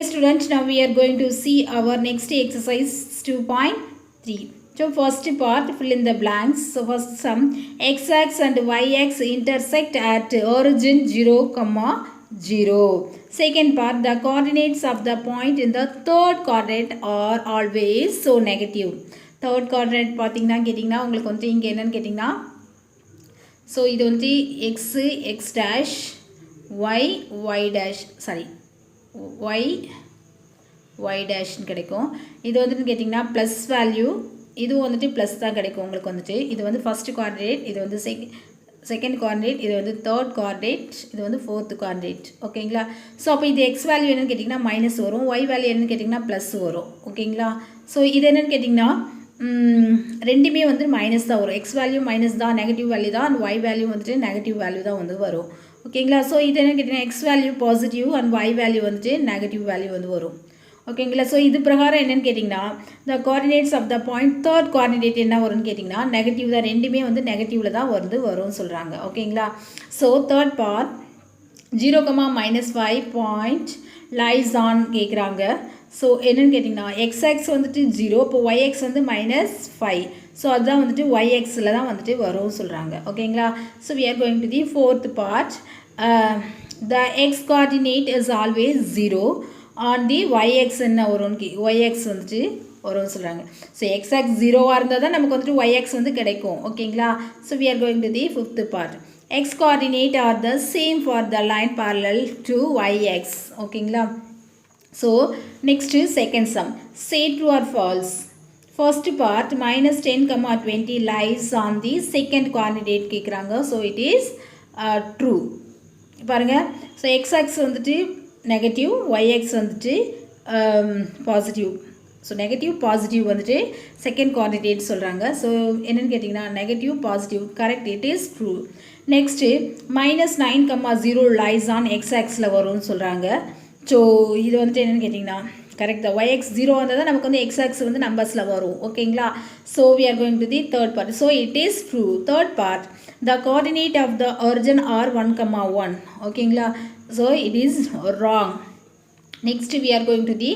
Students, now we are going to see our next exercise 2.3. So first part, fill in the blanks. So first sum, x-axis and y-axis intersect at origin 0, 0. Second part, the coordinates of the point in the third quadrant are always so negative. Third quadrant பார்த்தீங்கன்னா கேட்டிங்கன்னா உங்களுக்கு வந்து இங்கே என்னன்னு கேட்டிங்கன்னா so இது வந்து x x dash y y dash sorry y y dash கிடைக்கும். இது வந்துட்டு கேட்டிங்கன்னா ப்ளஸ் வேல்யூ, இதுவும் வந்துட்டு ப்ளஸ் தான் கிடைக்கும் உங்களுக்கு வந்துட்டு. இது வந்து ஃபஸ்ட்டு கோஆர்டினேட், இது வந்து செகண்ட் கோஆர்டினேட், இது வந்து தேர்ட் கோஆர்டினேட், இது வந்து ஃபோர்த்து கோஆர்டினேட். ஓகேங்களா? ஸோ அப்போ இது எக்ஸ் வேல்யூ என்னென்னு கேட்டிங்கன்னா மைனஸ் வரும், ஒய் வேல்யூ என்னென்னு கேட்டிங்கன்னா ப்ளஸ் வரும். ஓகேங்களா? ஸோ இது என்னென்னு கேட்டிங்கன்னா ரெண்டுமே வந்து மைனஸ் தான் வரும். எக்ஸ் வேல்யூ மைனஸ் தான், நெகட்டிவ் வேல்யூ தான், அண்ட் ஒய் வேல்யூ வந்துட்டு நெகட்டிவ் வேல்யூ தான் வந்து வரும். ஓகேங்களா? ஸோ இது என்ன கேட்டிங்கன்னா x value positive and y value வந்துட்டு நெகட்டிவ் வேல்யூ வந்து வரும். ஓகேங்களா? ஸோ இது பிரகாரம் என்னென்னு கேட்டிங்கன்னா the coordinates of the point third coordinate என்ன வரும்னு கேட்டிங்கன்னா நெகட்டிவ் தான், ரெண்டுமே வந்து நெகட்டிவில் தான் வரும்னு சொல்கிறாங்க. ஓகேங்களா? So third part 0,-5 point lies on கேட்குறாங்க. ஸோ என்னென்னு கேட்டிங்கன்னா எக்ஸ்எக்ஸ் வந்துட்டு 0, இப்போ ஒய்எக்ஸ் வந்து -5. ஸோ அதுதான் வந்துட்டு ஒய்எக்ஸில் தான் வந்துட்டு வரும்னு சொல்கிறாங்க. ஓகேங்களா? So we are going to the fourth part. The x coordinate is always 0 on the y axis என்ன வரும்னு ஒய்எக்ஸ் வந்துட்டு வரும்னு சொல்கிறாங்க. ஸோ எக்ஸ்எக்ஸ் 0வாக இருந்தால் தான் நமக்கு வந்துட்டு ஒய்எக்ஸ் வந்து கிடைக்கும். ஓகேங்களா? So we are going to the fifth part. x coordinate are the same for the line parallel to yx. ஓகேங்களா? So next is second sum. Say true or false. First part -10,20 lies on the second coordinate கேட்குறாங்க. So it is true. பாருங்க, so x-axis வந்துட்டு negative, y-axis வந்துட்டு positive. So negative positive வந்துட்டு second குவான்டிடேட் சொல்கிறாங்க. So என்னென்னு கேட்டிங்கன்னா negative positive correct, it is true. Next -9,0 lies on X-axial வரும்னு சொல்கிறாங்க. ஸோ இது வந்துட்டு என்னென்னு கேட்டிங்கன்னா கரெக்ட் தான். ஒய்எக்ஸ் 0 வந்தால் தான் நமக்கு வந்து எக்ஸ்-ஆக்ஸ் வந்து நம்பர்ஸில் வரும். ஓகேங்களா? So we are going to the third part. So it is true. Third part the coordinate of the origin are 1,1. ஓகேங்களா? So it is wrong. Next we are going to the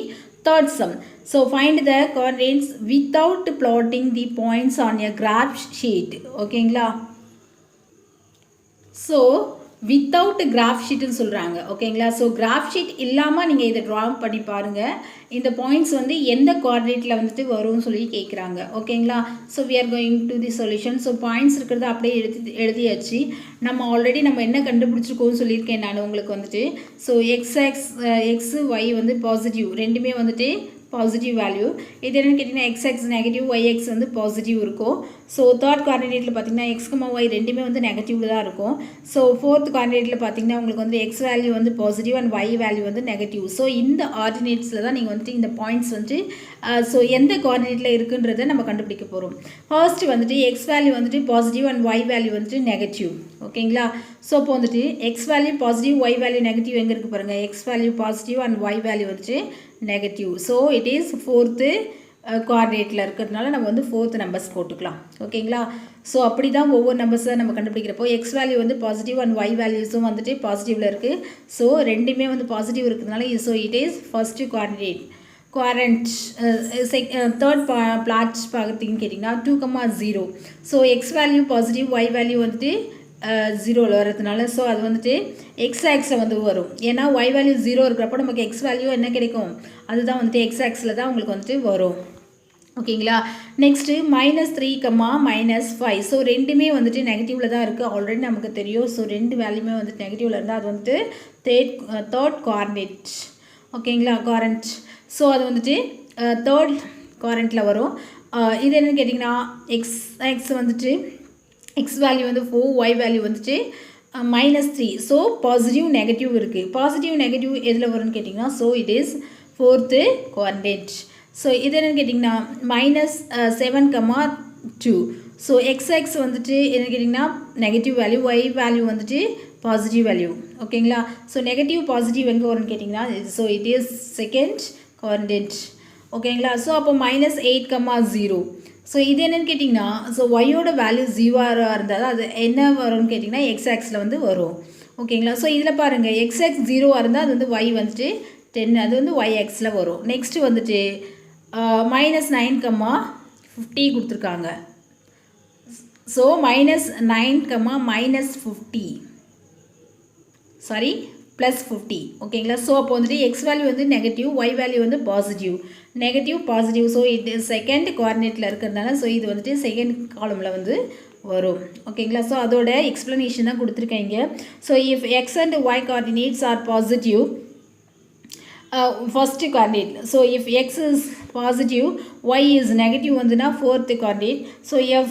third sum. So find the coordinates without plotting the points on a graph sheet. ஓகேங்களா? So without graph ஷீட்டுன்னு சொல்கிறாங்க. ஓகேங்களா? So graph sheet இல்லாமல் நீங்கள் இதை draw பண்ணி பாருங்கள். இந்த points வந்து எந்த கோஆர்டினேட்டில் வந்துட்டு வரும்னு சொல்லி கேட்குறாங்க. ஓகேங்களா? So we are going to the solution. So points இருக்கிறத அப்படியே எழுதியாச்சு. நம்ம ஆல்ரெடி நம்ம என்ன கண்டுபிடிச்சிருக்கோம்னு சொல்லியிருக்கேன் நான் உங்களுக்கு வந்துட்டு. ஸோ எக்ஸ் ஒய் வந்து பாசிட்டிவ், ரெண்டுமே வந்துட்டு பாசிட்டிவ் வேல்யூ. இது என்னென்னு கேட்டிங்கன்னா எக்ஸ்எக்ஸ் நெகட்டிவ், ஒய்எக்ஸ் வந்து பாசிட்டிவ் இருக்கும். ஸோ தேர்ட் கோஆர்டினேட்டில் பார்த்தீங்கன்னா எக்ஸ், ஒய் ரெண்டுமே வந்து நெகட்டிவில் தான் இருக்கும். ஸோ ஃபோர்த் கோஆர்டினேட்டில் பார்த்தீங்கன்னா உங்களுக்கு வந்து எக்ஸ் வேல்யூ வந்து பாசிட்டிவ் அண்ட் ஒய் வேல்யூ வந்து நெகட்டிவ். ஸோ இந்த ஆர்டினேட்ஸில் தான் நீங்கள் வந்துட்டு இந்த பாயிண்ட்ஸ் வந்துட்டு ஸோ எந்த கோஆர்டினேட்டில் இருக்குன்றதை நம்ம கண்டுபிடிக்க போகிறோம். ஃபர்ஸ்ட் வந்துட்டு எக்ஸ் வேல்யூ வந்துட்டு பாசிட்டிவ் அண்ட் ஒய் வேல்யூ வந்துட்டு நெகட்டிவ். ஓகேங்களா? ஸோ இப்போ வந்துட்டு x value positive, y value negative எங்கே இருக்குது பாருங்கள். X value positive and y value வந்துட்டு negative. So it is fourth கோஆர்டினேட்டில் இருக்கிறதுனால நம்ம வந்து ஃபோர்த் நம்பர்ஸ் போட்டுக்கலாம். ஓகேங்களா? ஸோ அப்படி தான் ஒவ்வொரு நம்பர்ஸை நம்ம கண்டுபிடிக்கிறப்போ எக்ஸ் வேல்யூ வந்து பாசிட்டிவ் அண்ட் ஒய் வேல்யூஸும் வந்துட்டு பாசிட்டிவில் இருக்குது. ஸோ ரெண்டுமே வந்து பாசிட்டிவ் இருக்கிறதுனால so it is first coordinate. Third plot பார்த்திங்கன்னு கேட்டிங்கன்னா 2,0. So x value positive, y value வந்துட்டு 0ல் வரதுனால ஸோ அது வந்துட்டு எக்ஸ்-ஆக்ஸில் வந்து வரும். ஏன்னா ஒய் வேல்யூ 0 இருக்கிறப்போ நமக்கு எக்ஸ் வேல்யூ என்ன கிடைக்கும், அதுதான் வந்துட்டு எக்ஸ்-ஆக்ஸில் தான் உங்களுக்கு வந்துட்டு வரும். ஓகேங்களா? நெக்ஸ்ட்டு -3,-5. ஸோ ரெண்டுமே வந்துட்டு நெகட்டிவில் தான் இருக்குது, ஆல்ரெடி நமக்கு தெரியும். ஸோ ரெண்டு வேல்யூமே வந்துட்டு நெகட்டிவில் இருந்தால் அது வந்துட்டு தேர்ட் கோஆர்டினேட். ஓகேங்களா? கோஆர்டினேட். ஸோ அது வந்துட்டு தேர்ட் கோஆர்டினேட்டில் வரும். இது என்னென்னு கேட்டிங்கன்னா எக்ஸ் வந்துட்டு எக்ஸ் வேல்யூ வந்து 4, ஒய் வேல்யூ வந்துட்டு -3. ஸோ பாசிட்டிவ் நெகட்டிவ் இருக்குது. பாசிட்டிவ் நெகட்டிவ் எதில் வரும்னு கேட்டிங்கன்னா so it is fourth coordinate. So இது என்னென்னு கேட்டிங்கன்னா -7,2. ஸோ எக்ஸ்எக்ஸ் வந்துட்டு என்னென்னு கேட்டிங்கன்னா நெகட்டிவ் வேல்யூ, ஒய் வேல்யூ வந்துட்டு பாசிட்டிவ் வேல்யூ. ஓகேங்களா? ஸோ நெகட்டிவ் பாசிட்டிவ் எங்கே வரும்னு கேட்டிங்கன்னா so it is second coordinate. ஓகேங்களா? ஸோ அப்போ -8,0. ஸோ இது என்னென்னு கேட்டிங்கன்னா ஸோ ஒய்யோட வேல்யூ 0 இருந்தால் அது என்ன வரும்னு கேட்டிங்கன்னா எக்ஸ்-ஆக்ஸில் வந்து வரும். ஓகேங்களா? ஸோ இதில் பாருங்கள் எக்ஸ்-ஆக்ஸ் 0 இருந்தால் அது வந்து ஒய் வந்துட்டு 10 அது வந்து yxல வரும். நெக்ஸ்ட்டு வந்துட்டு -9, 50 கொடுத்துருக்காங்க. ஸோ -9, -50 சாரி +50 ஓகேங்களா. ஸோ அப்போ வந்துட்டு எக்ஸ் வேல்யூ வந்து நெகட்டிவ், ஒய் வேல்யூ வந்து பாசிட்டிவ், நெகட்டிவ் பாசிட்டிவ். ஸோ இது செகண்ட் கோஆர்டினேட்டில் இருக்கிறதுனால ஸோ இது வந்துட்டு செகண்ட் காலமில் வந்து வரும் ஓகேங்களா. ஸோ அதோட எக்ஸ்ப்ளனேஷன் தான் கொடுத்துருக்கீங்க. So if x and y coordinates are positive, first coordinate. So if x is positive, y is negative vanduna fourth coordinate. So if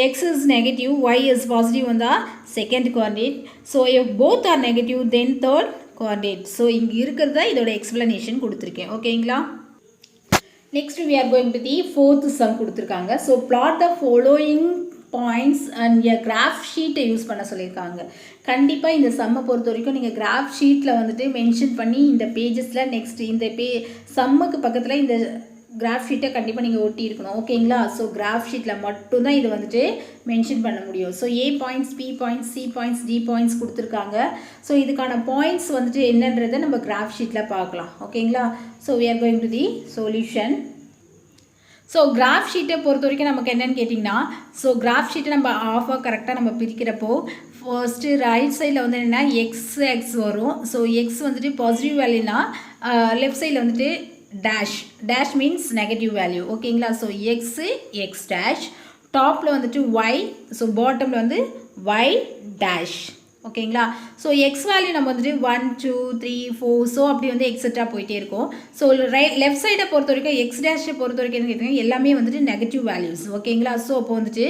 x is negative, y is positive on the second coordinate. So if both are negative, then third coordinate. So இங்க இருக்கிறதா இதோட explanation கொடுத்திருக்கேன் ஓகேங்களா. Next we are going to the fourth sum கொடுத்திருக்காங்க. So plot the following points and a graph sheet use பண்ண சொல்லியிருக்காங்க. கண்டிப்பாக இந்த சம்மை பொறுத்த வரைக்கும் நீங்கள் கிராஃப் ஷீட்டில் வந்துட்டு மென்ஷன் பண்ணி இந்த பேஜஸில் நெக்ஸ்ட் இந்த சம்முக்கு பக்கத்தில் இந்த கிராஃப் ஷீட்டை கண்டிப்பாக நீங்கள் ஒட்டி இருக்கணும் ஓகேங்களா. ஸோ கிராஃப் ஷீட்டில் மட்டும்தான் இது வந்துட்டு மென்ஷன் பண்ண முடியும். So A points, B points, C points, D points கொடுத்துருக்காங்க. ஸோ இதுக்கான பாயிண்ட்ஸ் வந்துட்டு என்னன்றதை நம்ம கிராஃப் ஷீட்டில் பார்க்கலாம் ஓகேங்களா. So we are going to the solution. So graph ஷீட்டை பொறுத்த வரைக்கும் நமக்கு என்னென்னு கேட்டிங்கன்னா, ஸோ கிராஃப் ஷீட்டை நம்ம ஆஃபாக கரெக்டாக நம்ம பிரிக்கிறப்போ ஃபர்ஸ்ட்டு ரைட் சைடில் வந்து என்னென்னா எக்ஸ் வரும். ஸோ எக்ஸ் வந்துட்டு பாசிட்டிவ் வேல்யூனா லெஃப்ட் சைடில் வந்துட்டு டேஷ் மீன்ஸ் நெகட்டிவ் வேல்யூ ஓகேங்களா. ஸோ எக்ஸ் டேஷ், டாப்பில் வந்துட்டு ஒய், ஸோ பாட்டமில் வந்து ஒய் டேஷ் ஓகேங்களா. ஸோ எக்ஸ் வேல்யூ நம்ம வந்துட்டு 1 2 3 4 ஸோ அப்படி வந்து எக்ஸட்ரா போயிட்டே இருக்கும். ஸோ லெஃப்ட் சைடை பொறுத்த வரைக்கும் எக்ஸ் டேஷை பொறுத்த வரைக்கும் கேட்டிங்கன்னா எல்லாமே வந்துட்டு நெகட்டிவ் வேல்யூஸ் ஓகேங்களா. ஸோ அப்போ வந்துட்டு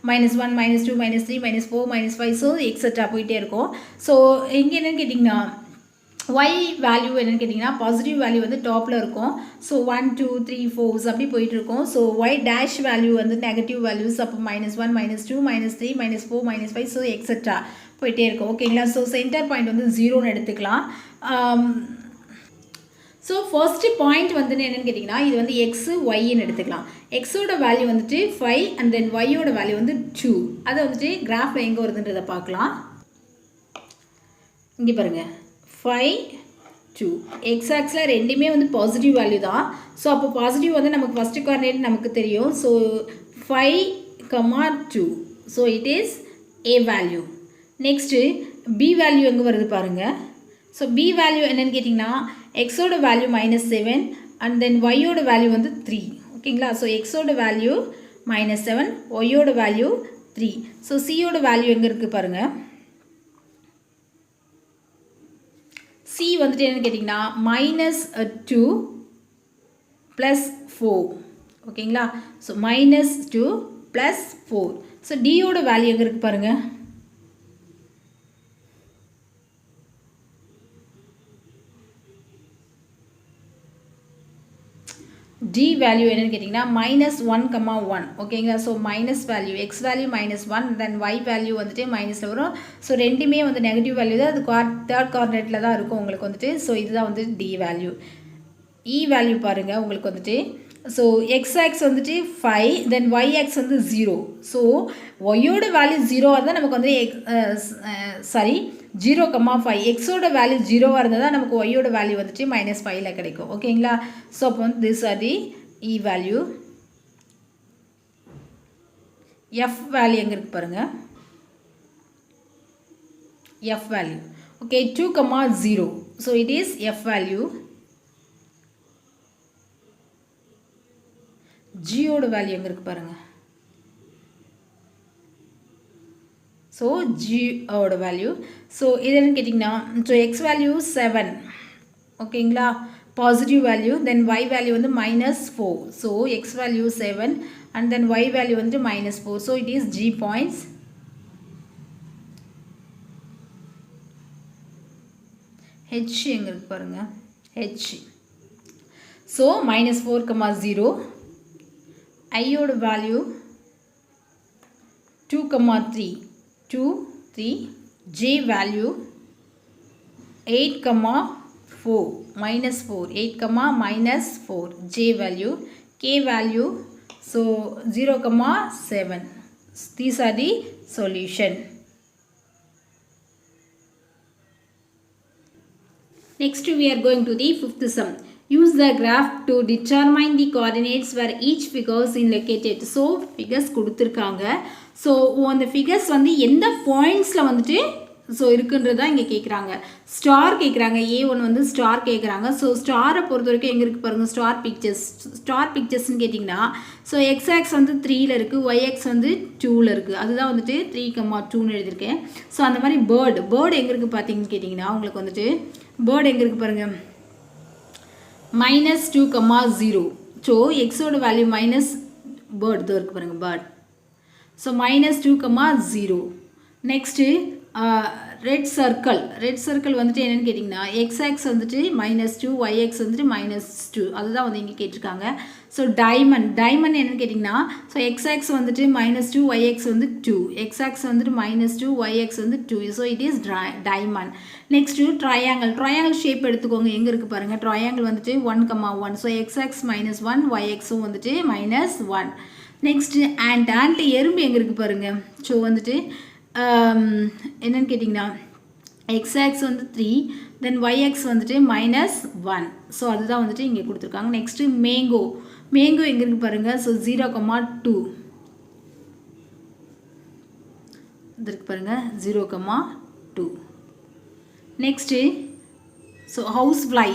-1 -2 -3 -4 -5 ஸோ எக்ஸட்ரா போயிட்டே இருக்கும். ஸோ இங்கே என்னென்னு கேட்டிங்கன்னா ஒய் வேல்யூ என்னென்னு கேட்டிங்கன்னா பாசிட்டிவ் வேல்யூ வந்து டாப்பில் இருக்கும். ஸோ 1 2 3 4 அப்படி போயிட்டுருக்கும். ஸோ ஒய் டேஷ் வேல்யூ வந்து நெகட்டிவ் வேல்யூஸ், அப்போ -1 -2 -3 -4 -5 ஸோ எக்ஸட்ரா போயிட்டே இருக்கும் ஓகேங்களா. ஸோ சென்டர் பாயிண்ட் வந்து 0ன்னு எடுத்துக்கலாம். ஸோ ஃபர்ஸ்ட் பாயிண்ட் வந்து என்னென்னு கேட்டிங்கன்னா இது வந்து எக்ஸு ஒய்ன்னு எடுத்துக்கலாம். எக்ஸோட வேல்யூ வந்துட்டு 5 அண்ட் தென் ஒய்யோட வேல்யூ வந்து 2. அதை வந்துட்டு கிராஃபில் எங்கே வருதுன்றதை பார்க்கலாம். இங்கே பாருங்கள் 5 2 எக்ஸ் ஆக்ஸில் ரெண்டுமே வந்து பாசிட்டிவ் வேல்யூ தான். ஸோ அப்போ பாசிட்டிவ் வந்து நமக்கு ஃபஸ்ட்டு கோஆர்டினேட் நமக்கு தெரியும். So 5, 2 so it is A value. Next B value எங்கே வருது பாருங்கள். ஸோ பி வேல்யூ என்னென்னு கேட்டிங்கன்னா எக்ஸோட வேல்யூ -7 அண்ட் தென் ஒய்யோட வேல்யூ வந்து 3 ஓகேங்களா. ஸோ எக்ஸோட வேல்யூ -7, ஒய்யோட வேல்யூ 3. ஸோ சியோட வேல்யூ எங்கே இருக்குது பாருங்கள். சி வந்துட்டு என்னென்னு கேட்டிங்கன்னா -2 + 4 ஓகேங்களா. ஸோ -2 + 4. ஸோ டியோட வேல்யூ எங்கே இருக்குது பாருங்கள். டி வேல்யூ என்னென்னு கேட்டிங்கன்னா -1, 1 ஓகேங்களா. So minus value X value -1 தென் ஒய் வேல்யூ வந்துட்டு மைனஸில் வரும். ஸோ ரெண்டுமே வந்து நெகட்டிவ் வேல்யூ தான். அது தேர்ட் கோஆர்டினேட்டில் தான் இருக்கும் உங்களுக்கு வந்துட்டு. ஸோ இதுதான் வந்து டி வேல்யூ. இ வேல்யூ பாருங்கள் உங்களுக்கு வந்துட்டு. ஸோ எக்ஸ் ஆக்ஸ் வந்துட்டு 5 தென் ஒய் ஆக்ஸ் வந்து 0. ஸோ ஒய்யோட வேல்யூ 0 இருந்தால் நமக்கு வந்து 0,5 எக்ஸோட வேல்யூ 0வாக இருந்தால் தான் நமக்கு ஒய்யோட வேல்யூ வந்துட்டு -5ல் கிடைக்கும் ஓகேங்களா. ஸோ அப்போ வந்து this are the E value. F value எங்கே இருக்குது பாருங்கள். F value okay 2,0 so it is F value. ஜியோட வேல்யூ எங்கே இருக்குது பாருங்கள். So ஜியோட value. ஸோ இது என்னன்னு கேட்டிங்கன்னா ஸோ எக்ஸ் வேல்யூ 7 ஓகேங்களா positive value. Then y value வந்து -4. So x value 7 and then y value வந்து -4. So it is G points. H எங்கே இருக்குது பாருங்கள். ஹெச் ஸோ -4,0 ஐயோட value 2,3 2 3 J value 8,4 -4 8, -4 J value. K value so 0,7. These are the solution. Next we are going to the fifth sum. Use the graph to determine the coordinates where each figures is located. So figures கொடுத்திருக்காங்க. So அந்த figures வந்து எந்த pointsல வந்துட்டு so இருக்குன்றதா இங்கே கேட்குறாங்க. Star கேட்குறாங்க, A1 வந்து star கேட்குறாங்க. ஸோ ஸ்டாரை பொறுத்த வரைக்கும் எங்கே இருக்குது பாருங்கள், ஸ்டார் பிக்சர்ஸ்ன்னு கேட்டிங்கன்னா ஸோ எக்ஸ்ஆக்ஸ் வந்து 3ல் இருக்குது, ஒய்எக்ஸ் வந்து 2ல் இருக்குது. அதுதான் வந்துட்டு 3,2ன்னு எழுதியிருக்கேன். ஸோ அந்த மாதிரி பேர்டு எங்கே இருக்குது பார்த்தீங்கன்னு கேட்டிங்கன்னா உங்களுக்கு வந்துட்டு பேர்டு எங்கே இருக்குது பாருங்கள், -2,0. ஸோ எக்ஸோட வேல்யூ மைனஸ் பேர்டு தான் இருக்குது பாருங்கள், bird. So -2,0. Next red circle வந்துட்டு என்னென்னு கேட்டிங்கன்னா எக்ஸ்ஆக்ஸ் வந்துட்டு -2, ஒய்எக்ஸ் வந்துட்டு -2. அதுதான் வந்து இங்கே கேட்டிருக்காங்க. ஸோ டைமண்ட் என்னென்னு கேட்டிங்கன்னா ஸோ எக்ஸ்ஆக்ஸ் வந்துட்டு -2, ஒய்எக்ஸ் வந்து 2, எக்ஸ்ஆக்ஸ் வந்துட்டு -2, ஒய்எக்ஸ் வந்து 2. So it is diamond. Next triangle shape எடுத்துக்கோங்க, எங்கே இருக்குது பாருங்கள், ட்ரையாங்கிள் வந்துட்டு 1,1. ஸோ எக்ஸ்ஆக்ஸ் -1, ஒய்எக்ஸும் வந்துட்டு -1. நெக்ஸ்ட்டு ஆண்ட் எறும்பு எங்கே இருக்குது பாருங்கள். ஸோ வந்துட்டு என்னென்னு கேட்டிங்கன்னா எக்ஸ்ஆக்ஸ் வந்து 3, தென் ஒய்எக்ஸ் வந்துட்டு -1. ஸோ அதுதான் வந்துட்டு இங்கே கொடுத்துருக்காங்க. நெக்ஸ்ட்டு மேங்கோ எங்கே இருக்குது பாருங்கள். ஸோ 0,2 இது இருக்குது பாருங்கள், 0,2. நெக்ஸ்ட்டு ஸோ ஹவுஸ் ஃப்ளை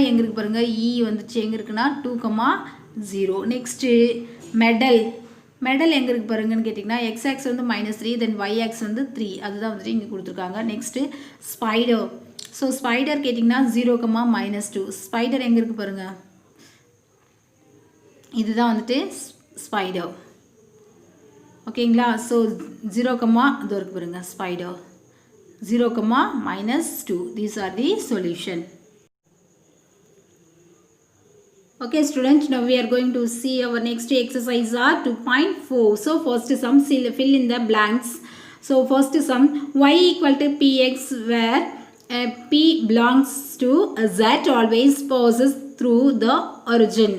எங்கே இருக்குது பாருங்கள், வந்துச்சு எங்கே இருக்குன்னா 2,0. நெக்ஸ்ட்டு மெடல் எங்கே இருக்குது பாருங்கன்னு கேட்டிங்கன்னா எக்ஸ்ஆக்ஸ் வந்து -3, தென் ஒய்ஆக்ஸ் வந்து 3. அதுதான் வந்துட்டு இங்கே கொடுத்துருக்காங்க. நெக்ஸ்ட்டு ஸ்பைடர் கேட்டிங்கன்னா 0,-2. ஸ்பைடர் எங்கே இருக்குது பாருங்கள், இதுதான் வந்துட்டு ஸ்பைடர். ஓகேங்களா. ஸோ 0, இது இருக்குது பாருங்கள் spider, 0,-2. These are the solution. Okay students, now we are going to see our next exercise are 2.4. So first sum, fill in the blanks. So first sum, y equal to px where p belongs to z always passes through the origin.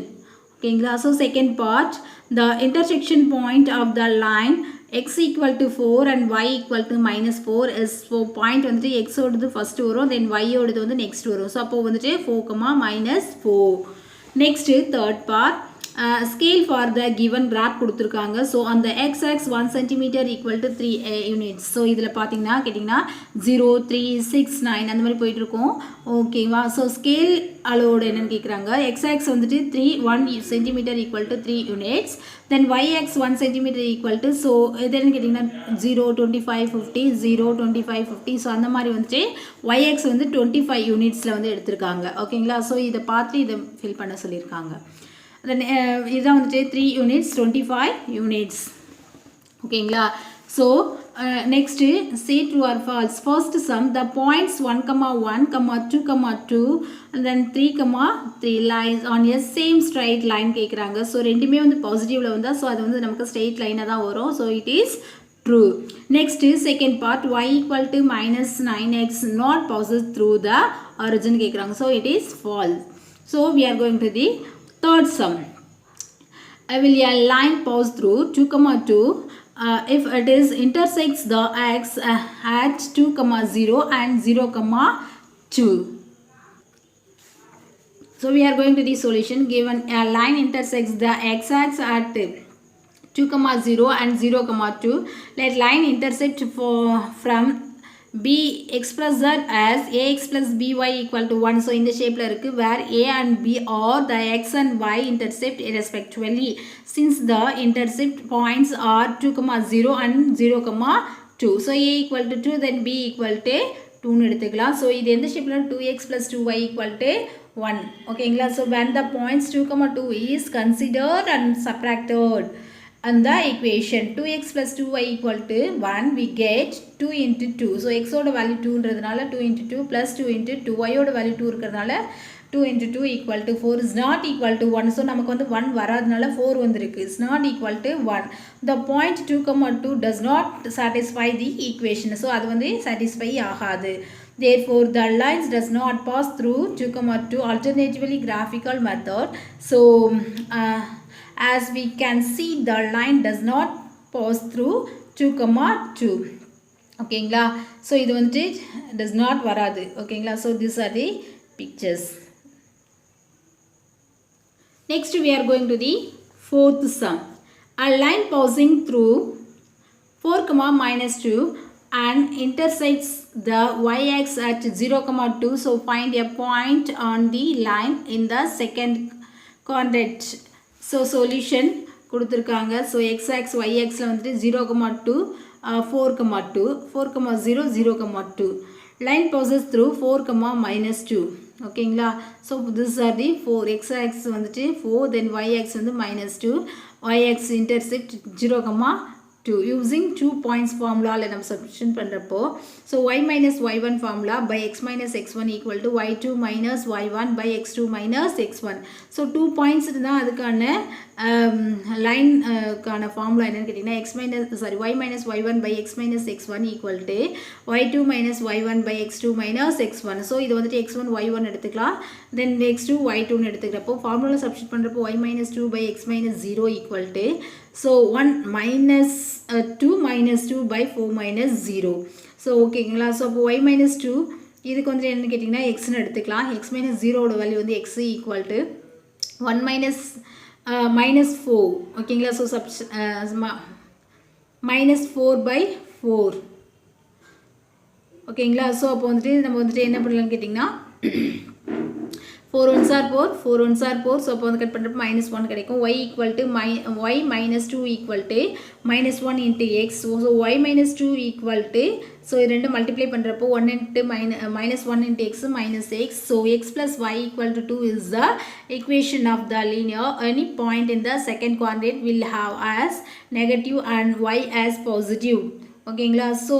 Okay, so second part, the intersection point of the line x equal to 4 and y equal to -4 is 4 point வந்துட்டு x ஓடது first வரும், then y ஓடது வந்து next வரும். So அப்போ வந்துட்டு 4,-4. Next third part, scale for the given graph கொடுத்துருக்காங்க. So அந்த x 1 cm equal to 3 units. So இதில் பார்த்தீங்கன்னா கேட்டிங்கன்னா 0, 3, 6, 9 அந்த மாதிரி போயிட்டுருக்கோம். ஓகேவா. ஸோ ஸ்கேல் அளவோட என்னென்னு கேட்குறாங்க, x வந்துட்டு 1 cm equal to 3 units, then y 1 cm equal to, so இது என்னன்னு கேட்டிங்கன்னா 0, 25, 50, 0, 25, 50. ஸோ அந்த மாதிரி வந்துட்டு y வந்து 25 யூனிட்ஸில் வந்து எடுத்திருக்காங்க. ஓகேங்களா. ஸோ இதை பார்த்து இதை ஃபில் பண்ண சொல்லியிருக்காங்க. then இதுதான் வந்துட்டு 3 units, 25 units. ஓகேங்களா. So next say true or false. First sum, the points 1,1, 2,2 and then 3,3 lines on a same straight line கேட்குறாங்க. ஸோ ரெண்டுமே வந்து பாசிட்டிவில் வந்தால் ஸோ அது வந்து நமக்கு ஸ்ட்ரெயிட் லைனாக தான் வரும். So it is true. Next second part, y equal to -9x not passes through the origin கேட்குறாங்க. So it is false. So we are going to the third sum. Will a line pass through 2,2 if it is intersects the x at 2,0 and 0,2. So we are going to the solution. Given a line intersects the x-axis at 2,0 and 0,2, let line intersect from b expressed as ax plus by equal to 1. So in the shape where a and b are the x and y intercept respectively, since the intercept points are 2,0 and 0,2. So a equal to 2, then b equal to 2 எடுத்துக்கலாம். So இது எந்த ஷேப்ல 2x plus 2y equal to 1. ஓகேங்களா. So when the points 2,2 is considered and subtracted and the equation 2x plus 2y equal to 1, we get 2 into 2. So x ஓட value 2ன்றதுனால 2 into 2 plus 2 into 2, y ஓட value 2 இருக்கிறதுனால 2 into 2 equal to 4 is not equal to 1. So நமக்கு வந்து 1 வராதனால 4 வந்திருக்கு. is not equal to 1. The point 2,2 does not satisfy the equation. So அது வந்து satisfy ஆகாது. Therefore the lines does not pass through 2,2. Alternatively graphical method. So as we can see, the line does not pass through 2,2. ஓகேங்களா. So இது வந்துட்டு does not வராது. ஓகேங்களா. So these are the pictures. Next we are going to the fourth sum. A line passing through 4, -2 and intersects the y-axis at 0, 2. So find a point on the line in the second quadrant. So solution கொடுத்திருக்காங்க. So x-axis y-axis வந்துட்டு 0, 2 4, 2 4, 0 0, 2 line passes through 4, -2. ஓகேங்களா. So this are the 4 x-axis வந்துட்டு 4 then y-axis வந்து -2 y-axis intersect 0, 2 using 2 points formula நம்ம substitution பண்றப்போ so y minus y1 formula by x minus x1 equal to y2 minus y1 by x2 minus x1. so 2 points தான் அதுக்கான line கான formula என்னன்னு கேட்டிங்கன்னா y minus y1 by x minus x1 equal to y2 minus y1 by x2 minus x1. so இது வந்துட்டு x1 y1 எடுத்துக்கலாம் then x2 y2 ன்னு எடுத்துக்கிறப்போ formula substitute பண்றப்போ y minus 2 by x minus 0 equal to so 1 minus 2 minus 2 by 4 minus 0. so ஓகேங்களா. so அப்போ y minus 2 இதுக்கு வந்து என்ன கேட்டிங்கன்னா x ன்னு எடுத்துக்கலாம். x minus 0 ஓட வேல்யூ வந்து x equal to 1 minus minus 4. ஓகேங்களா. so minus 4 by 4. ஓகேங்களா. so அப்போ வந்துட்டு நம்ம வந்துட்டு என்ன பண்ணலாம்னு கேட்டிங்கன்னா 4 1s are 4 4 1s are 4. so அப்போ வந்து கட் பண்ணுறப்ப -1 கிடைக்கும். y equal to y minus 2 equal to -1 into x. so y minus 2 equal to so இது ரெண்டு மல்டிப்ளை பண்ணுறப்போ 1 into -1 into x minus x. so x plus y equal to 2 is the equation of the linear. any point in the second quadrant will have as negative and y as positive. ஓகேங்களா. so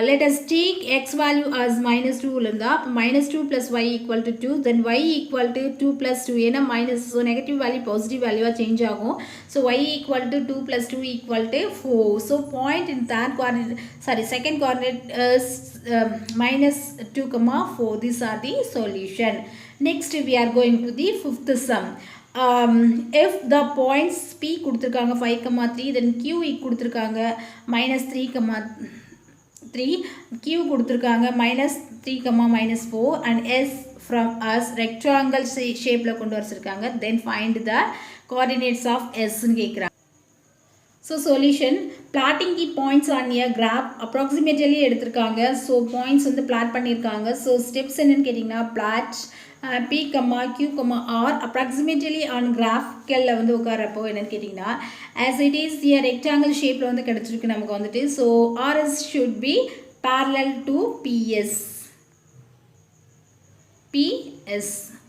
let us take x value as -2 இருந்தா -2 plus y equal to 2 then y equal to 2 plus 2 ஏன்னா so negative value positive value change ஆகும். so y equal to 2 plus 2 equal to 4. so point in second quadrant is -2, 4. these are the solution. next we are going to the fifth sum. if the points p கொடுத்திருக்காங்க 5, 3 then q கொடுத்திருக்காங்க -3, 3 q கொடுத்திருக்காங்க -3, -4 and s from us rectangle shape ல கொண்டு வச்சிருக்காங்க. then find the coordinates of s ன்னு கேக்குறாங்க. so solution plotting the points on a graph approximately எடுத்திருக்காங்க. so points வந்து plot பண்ணிருக்காங்க. so steps என்னன்னு கேட்டிங்கன்னா plot p, q, r approximately on graph ல வந்து உட்காரப்போ என்னன்னு கேட்டிங்கன்னா as it is a rectangle shape ல வந்து கிடைச்சிருக்கு நமக்கு வந்துட்டு so rs should be parallel to ps.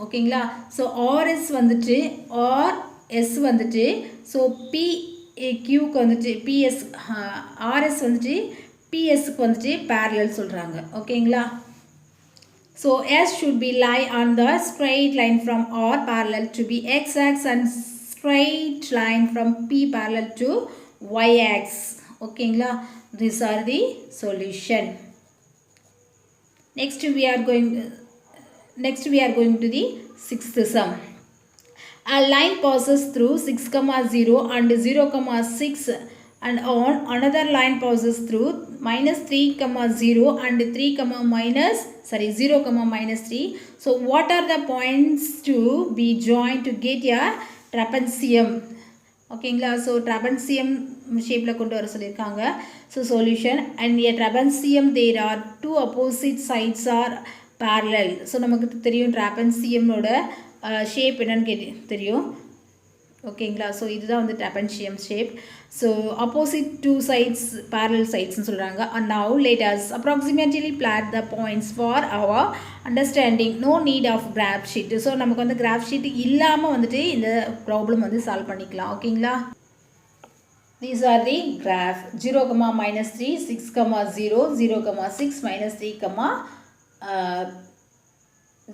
ஓகேங்களா. so rs வந்துட்டு rs வந்துட்டு so p q க்கு வந்துட்டு ps rs வந்துட்டு ps க்கு வந்துட்டு parallel சொல்றாங்க. ஓகேங்களா. so s should be lie on the straight line from r parallel to b x-axis and straight line from p parallel to y-axis. ஓகேங்களா. these are the solution. next we are going to the sixth sum. a line passes through 6, 0 and 0, 6 and on another line passes through -3, 0 and 3, -0, -3. so what are the points to be joined to get a trapezium? ஓகேங்களா. so trapezium ஷேப்ல கொண்டு வர சொல்லிருக்காங்க. so solution and a trapezium there are two opposite sides are parallel. so நமக்கு தெரியும் trapezium ஓட shape என்னன்னு தெரியும். ஓகேங்களா. so இதுதான் வந்து trapezium shape. so opposite two sides parallel sides ன்னு சொல்றாங்க. and now let us approximately plot the points for our understanding. no need of graph sheet. so நமக்கு வந்து graph sheet இல்லாம வந்துட்டு இந்த problem வந்து சால்வ் பண்ணிக்கலாம். ஓகேங்களா. these are the graph 0, -3 6, 0 0, 6 -3,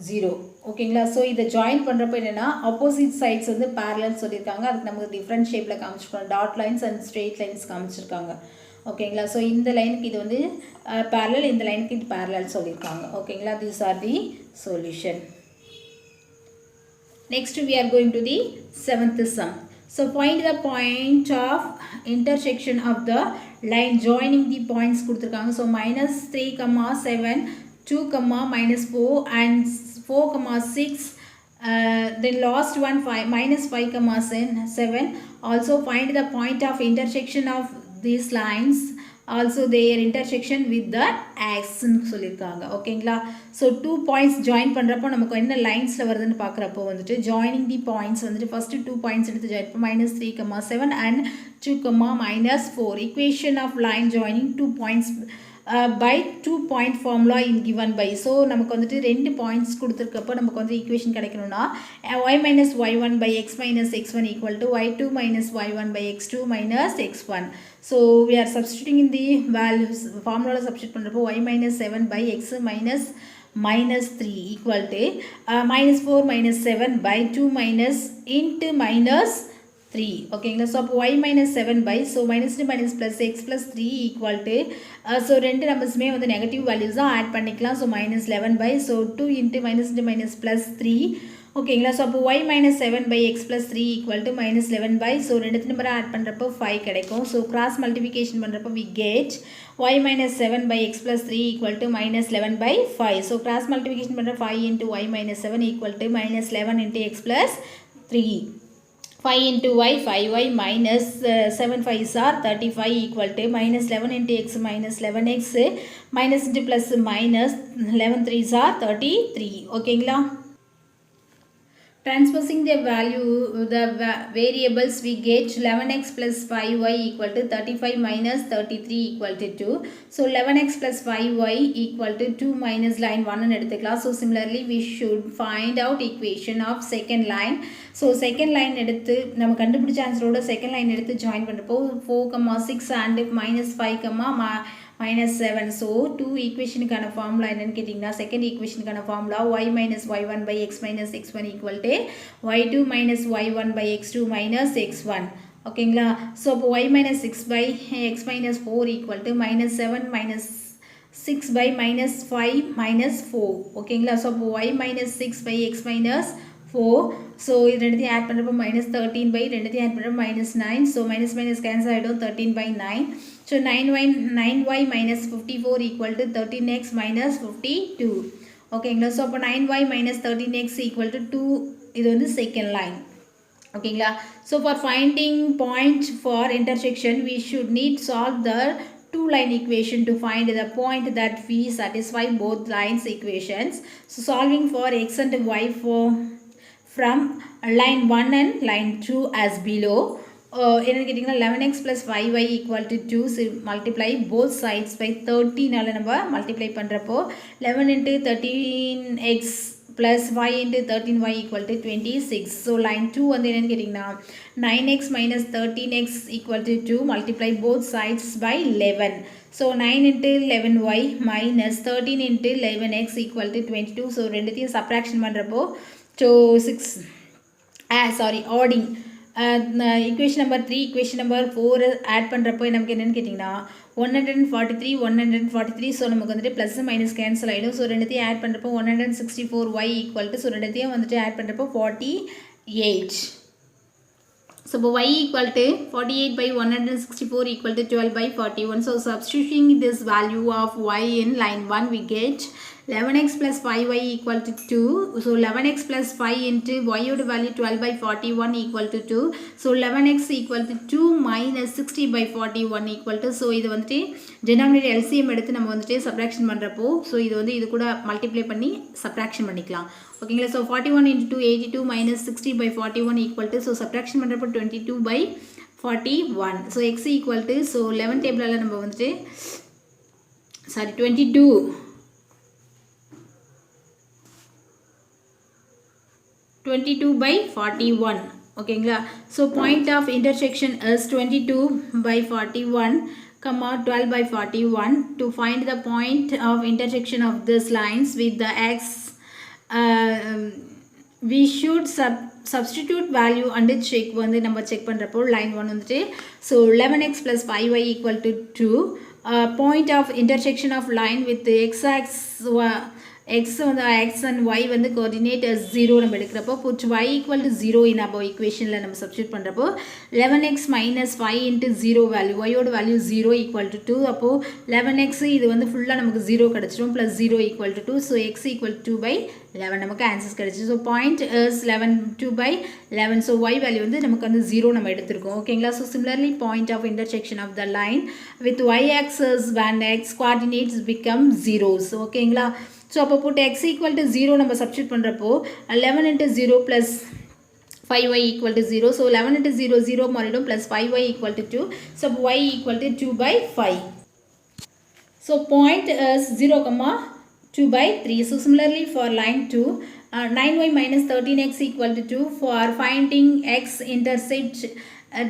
0. ஓகேங்களா. so இதை ஜாயின் பண்றப்ப என்னன்னா opposite sides வந்து parallel சொல்லிருக்காங்க. அதுக்கு நமக்கு different shapeல காமிச்சிருக்காங்க. dot lines and straight lines காமிச்சிருக்காங்க. ஓகேங்களா. so இந்த லைனுக்கு இது வந்து parallel, இந்த லைனுக்கு இது parallel சொல்லிருக்காங்க. ஓகேங்களா. these are the solution. next we are going to the seventh sum. So find the point of intersection of the line joining the points கொடுத்திருக்காங்க. So minus 3, 7, 2, minus 4 and 4, 6. Then last one minus 5, 7. Also find the point of intersection of these lines, also their intersection with the axis ன்னு சொல்லியிருக்காங்க. ஓகேங்களா? So 2 points join பண்ணுறப்போ நமக்கு என்ன லைன்ஸில் வருதுன்னு பார்க்குறப்போ வந்துட்டு ஜாயினிங் தி பாயிண்ட்ஸ் வந்துட்டு ஃபஸ்ட்டு 2 points எடுத்து ஜாயின் பண்ணி minus 3, 7 and 2, minus 4. Equation of line joining 2 points by 2 point formula in given by. So நமக்கு வந்துட்டு 2 பாயிண்ட்ஸ் கொடுத்துருக்கப்போ நமக்கு வந்து ஈக்குவேஷன் கிடைக்கணும்னா y minus y1 by x minus x1 equal to y2 minus y1 by x2 minus x1. So we are substituting in the values formula substitute பண்ணுறப்போ y minus 7 by x minus 3 equal to minus 4 minus 7 by 2 minus into minus 3. ஓகேங்களா? So அப்போ y minus 7 by so minus 2 minus plus x plus 3 equal to so ரெண்டு நம்பர்ஸுமே வந்து negative values தான் add பண்ணிக்கலாம். So minus 11 by so 2 into minus 2 minus plus 3. ஓகேங்களா? So அப்போ y minus 7 by x plus 3 equal to minus 11 by so ரெண்டு நம்பரை add பண்ணுறப்போ 5 கிடைக்கும். ஸோ கிராஸ் மல்டிபிகேஷன் பண்ணுறப்போ we get y minus 7 by x plus 3 equal to minus 11 by 5. So cross multiplication பண்ணுற 5 into y minus 7 equal to minus 11 into x plus 3. 5 into y, 5y minus 7 5s are 35 equal to minus 11 into x minus 11x minus into plus minus 11 3s are 33. ஓகேங்களா? Transposing the value, the variables, we get 11x plus 5y equal to 35 minus 33 equal to 2. So 11x plus 5y equal to 2 minus line 1 and எடுத்துக்கலாம். So similarly we should find out equation of second line. So second line எடுத்து நம்ம கண்டுபிடிச்ச ஆன்சரோட second line எடுத்து join பண்ணுறப்போ 4, 6 and minus 5, minus 7. So 2 equationக்கான formula என்னன்னு கேட்டிங்கன்னா second equationக்கான formula y minus y1 by x minus x1 equal to y2 minus y1 by x2 minus x1. ஓகேங்களா? So அப்போ y minus 6 by x minus 4 equal to minus 7 minus 6 by minus 5 minus 4. ஓகேங்களா? So அப்போ y minus 6 by x minus 4. So இது ரெண்டுத்தையும் add பண்ணுறப்போ minus 13 by ரெண்டுத்தையும் add பண்ணுறப்போ minus 9. So minus minus cancel ஆகிடும் 13 by 9. So 9y minus 54 equal to 13x minus 52. ஓகேங்களா? So அப்போ 9y minus 13x equal to 2. இது வந்து second line. ஓகேங்களா? So for finding point for intersection we should need solve the two line equation to find the point that we satisfy both lines equations. So solving for x and y from line 1 and line 2 as below. என்னன்னு கேட்டிங்கன்னா 11x plus 5y equal to 2. So multiply both sides by 13 நம்ம multiply பண்ணுறப்போ 11 into 13x plus 5 into 13y equal to 26. So line 2 வந்து என்னன்னு கேட்டிங்கன்னா 9x minus 13x equal to 2. Multiply both sides by 11. So 9 into 11y minus 13 into 11x equal to 22. So ரெண்டுத்தையும் subtraction பண்ணுறப்போ so 6 adding equation number 3 equation number 4 add பண்ணுறப்போ நமக்கு என்னென்னு கேட்டிங்கன்னா 143 so நமக்கு வந்துட்டு ப்ளஸ் மைனஸ் கேன்சல் ஆகிடும். ஸோ ரெண்டுத்தையும் ஆட் பண்ணுறப்போ 164y ஈக்குவல் டு ஸோ ரெண்டுத்தையும் வந்துட்டு ஆட் பண்ணுறப்போ 48. So y equal to 48 by 164 equal to 12 by 41. So substituting this value of y in line 1 we get 11x plus 5y equal to 2. So 11x plus 5 into y would value 12 by 41 equal to 2. So 11x equal to 2 minus 60 by 41 equal to. So இது வந்துட்டு denominator LCM எடுத்து நம்ம வந்துட்டு subtraction பண்ணுறப்போ so இது வந்து இது கூட multiply பண்ணி subtraction பண்ணிக்கலாம். ஓகேங்களா? So 41 into 2 82 minus 60 by 41 equal to. So subtraction பண்ணுறப்போ 22 by 41. So x equal to so 11 டேபிளால் நம்ம வந்துட்டு 22 by 41. ஓகேங்களா? So point of intersection is 22 by 41, 12 by 41. To find the point of intersection of these lines with the x, we should substitute value and check வந்து நம்ம check பண்ணுறப்போ line 1 வந்துட்டு so 11x plus 5y equal to 2. Point of intersection of line with the x-axis x வந்து x and y வந்து coordinate as 0 நம்ம எடுக்கிறப்போ put y equal to 0 in above equationல நம்ம substitute பண்ணுறப்போ 11x minus 5 into 0 value y ஓட value 0 equal to 2 அப்போ 11x இது வந்து ஃபுல்லாக நமக்கு 0 கிடச்சிரும் plus 0 equal to 2 so x equal to 2 by 11 நமக்கு ஆன்சர்ஸ் கிடச்சி so point is 2 by 11 so y value வந்து நமக்கு வந்து 0 நம்ம எடுத்திருக்கோம் ஓகேங்களா so similarly point of intersection of the line with y axis when x coordinates become zeros ஓகேங்களா so அப்போ put x equal to 0 நம்ம சப்ஸ்டியூட் பண்ணுறப்போ 11 into 0 plus 5y equal to 0 so 11 into 0 0 மாறிடும் plus 5y equal to 2 so y equal to 2 by 5 so point is 0 comma 2 by 3 so similarly for line 2 9y minus 13x equal to 2 for finding x intercept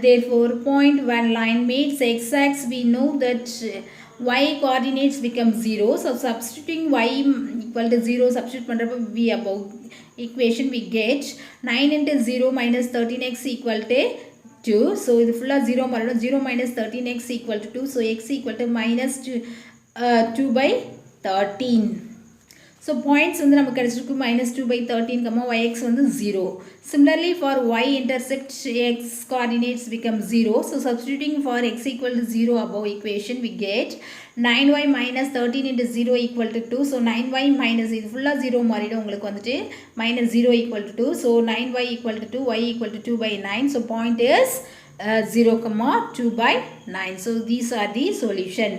therefore point when line meets x-axis we know that y coordinates become 0 so substituting y equal to 0 substitute பண்றப்போ we above equation we get 9 into 0 minus 13x equal to 2 so இது full 0 மாறிடும் 0 minus 13x equal to 2 so x equal to minus 2 by 13 so points வந்து நமக்கு கிடைச்சிருக்கு minus 2 by 13 comma yx வந்து 0 similarly for y intersect x coordinates become 0 so substituting for x equal to 0 above equation we get 9y minus 13 into 0 equal to 2 so 9y minus இது full 0 மாறிடும் உங்களுக்கு வந்துட்டு minus 0 equal to 2 so 9y equal to 2 y equal to 2 by 9 so point is 0 comma 2 by 9 so these are the solution